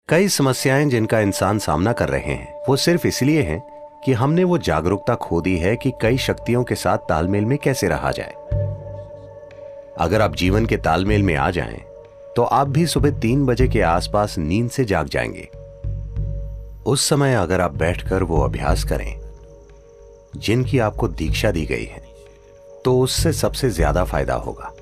कई समस्याएं जिनका इंसान सामना कर रहे हैं वो सिर्फ इसलिए हैं कि हमने वो जागरूकता खो दी है कि कई शक्तियों के साथ तालमेल में कैसे रहा जाए। अगर आप जीवन के तालमेल में आ जाएं, तो आप भी सुबह 3 बजे के आसपास नींद से जाग जाएंगे। उस समय अगर आप बैठकर वो अभ्यास करें जिनकी आपको दीक्षा दी गई है, तो उससे सबसे ज्यादा फायदा होगा।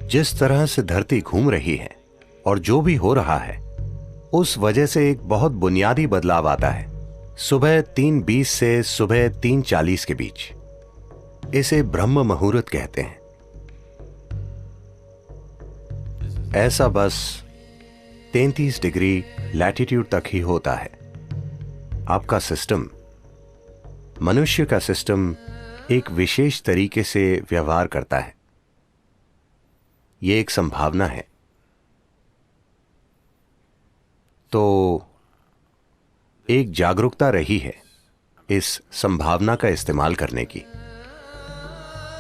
जिस तरह से धरती घूम रही है और जो भी हो रहा है, उस वजह से एक बहुत बुनियादी बदलाव आता है सुबह 3:20 से सुबह 3:40 के बीच। इसे ब्रह्म मुहूर्त कहते हैं। ऐसा बस 33 डिग्री लैटिट्यूड तक ही होता है। आपका सिस्टम, मनुष्य का सिस्टम एक विशेष तरीके से व्यवहार करता है। यह एक संभावना है। तो एक जागरूकता रही है इस संभावना का इस्तेमाल करने की।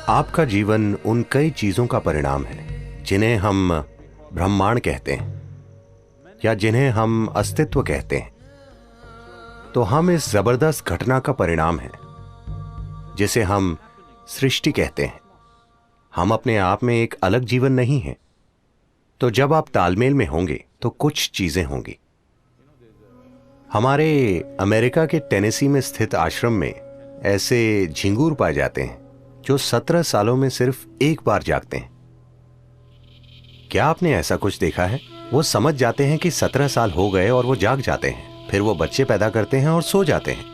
आपका जीवन उन कई चीजों का परिणाम है जिन्हें हम ब्रह्मांड कहते हैं या जिन्हें हम अस्तित्व कहते हैं। तो हम इस जबरदस्त घटना का परिणाम है जिसे हम सृष्टि कहते हैं। हम अपने आप में एक अलग जीवन नहीं है। तो जब आप तालमेल में होंगे तो कुछ चीजें होंगी। हमारे अमेरिका के टेनेसी में स्थित आश्रम में ऐसे झिंगूर पाए जाते हैं जो 17 सालों में सिर्फ एक बार जागते हैं। क्या आपने ऐसा कुछ देखा है? वो समझ जाते हैं कि 17 साल हो गए और वो जाग जाते हैं। फिर वो बच्चे पैदा करते हैं और सो जाते हैं।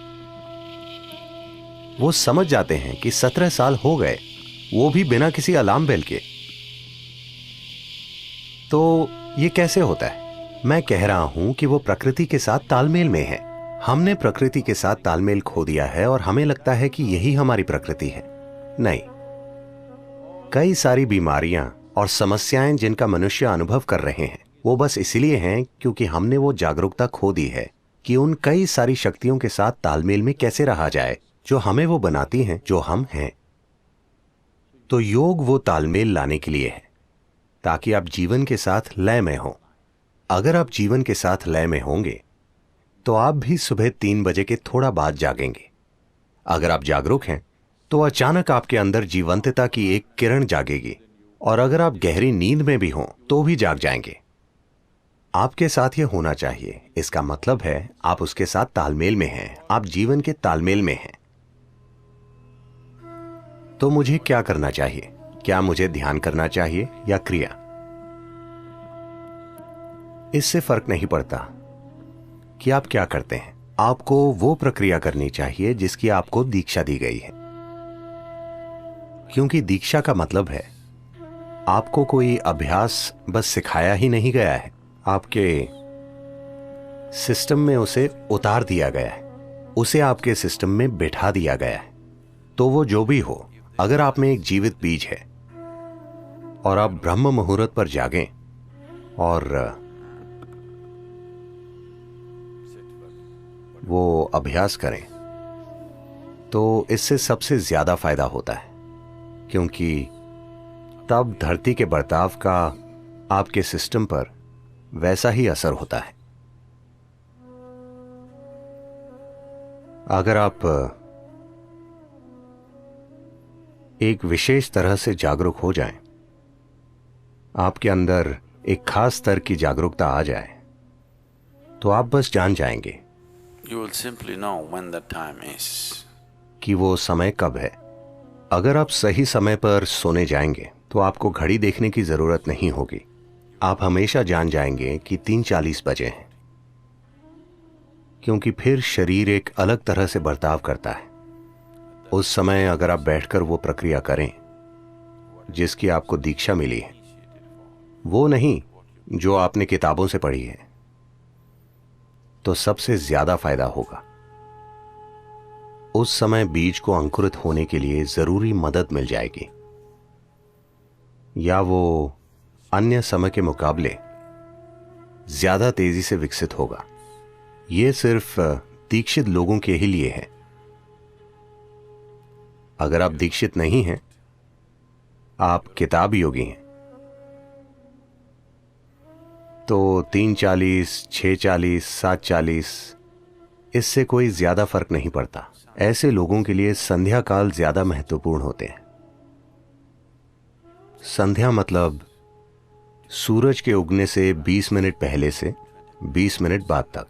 वो समझ जाते हैं कि 17 साल हो गए, वो भी बिना किसी अलार्म बेल के। तो ये कैसे होता है? मैं कह रहा हूं कि वो प्रकृति के साथ तालमेल में है। हमने प्रकृति के साथ तालमेल खो दिया है और हमें लगता है कि यही हमारी प्रकृति है। नहीं, कई सारी बीमारियां और समस्याएं जिनका मनुष्य अनुभव कर रहे हैं, वो बस इसलिए हैं क्योंकि हमने वो जागरूकता खो दी है कि उन कई सारी शक्तियों के साथ तालमेल में कैसे रहा जाए जो हमें वो बनाती हैं जो हम हैं। तो योग वो तालमेल लाने के लिए है ताकि आप जीवन के साथ लय में हो। अगर आप जीवन के साथ लय में होंगे तो आप भी सुबह 3 बजे के थोड़ा बाद जागेंगे। अगर आप जागरूक हैं तो अचानक आपके अंदर जीवंतता की एक किरण जागेगी, और अगर आप गहरी नींद में भी हों तो भी जाग जाएंगे। आपके साथ यह होना चाहिए। इसका मतलब है आप उसके साथ तालमेल में हैं, आप जीवन के तालमेल में हैं। तो मुझे क्या करना चाहिए? क्या मुझे ध्यान करना चाहिए या क्रिया? इससे फर्क नहीं पड़ता कि आप क्या करते हैं। आपको वो प्रक्रिया करनी चाहिए जिसकी आपको दीक्षा दी गई है, क्योंकि दीक्षा का मतलब है आपको कोई अभ्यास बस सिखाया ही नहीं गया है, आपके सिस्टम में उसे उतार दिया गया है, उसे आपके सिस्टम में बैठा दिया गया है। तो वो जो भी हो, अगर आप में एक जीवित बीज है और आप ब्रह्म मुहूर्त पर जागें और वो अभ्यास करें, तो इससे सबसे ज्यादा फायदा होता है, क्योंकि तब धरती के बर्ताव का आपके सिस्टम पर वैसा ही असर होता है। अगर आप एक विशेष तरह से जागरूक हो जाएं, आपके अंदर एक खास स्तर की जागरूकता आ जाए, तो आप बस जान जाएंगे You will simply know when the time is. कि वो समय कब है। अगर आप सही समय पर सोने जाएंगे तो आपको घड़ी देखने की जरूरत नहीं होगी। आप हमेशा जान जाएंगे कि 3:40 बजे हैं, क्योंकि फिर शरीर एक अलग तरह से बर्ताव करता है। उस समय अगर आप बैठकर वो प्रक्रिया करें जिसकी आपको दीक्षा मिली है, वो नहीं जो आपने किताबों से पढ़ी है, तो सबसे ज्यादा फायदा होगा। उस समय बीज को अंकुरित होने के लिए जरूरी मदद मिल जाएगी, या वो अन्य समय के मुकाबले ज्यादा तेजी से विकसित होगा। यह सिर्फ दीक्षित लोगों के ही लिए है। अगर आप दीक्षित नहीं हैं, आप किताब योगी हैं, तो 3:40, 6:40, 7:40 इससे कोई ज्यादा फर्क नहीं पड़ता। ऐसे लोगों के लिए संध्या काल ज्यादा महत्वपूर्ण होते हैं। संध्या मतलब सूरज के उगने से 20 मिनट पहले से 20 मिनट बाद तक,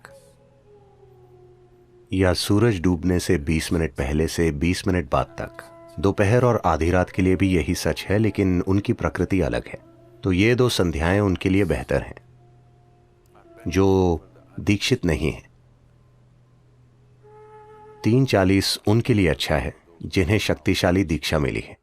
या सूरज डूबने से 20 मिनट पहले से 20 मिनट बाद तक। दोपहर और आधी रात के लिए भी यही सच है, लेकिन उनकी प्रकृति अलग है। तो ये 2 संध्याएं उनके लिए बेहतर हैं जो दीक्षित नहीं है। 3:40 उनके लिए अच्छा है जिन्हें शक्तिशाली दीक्षा मिली है।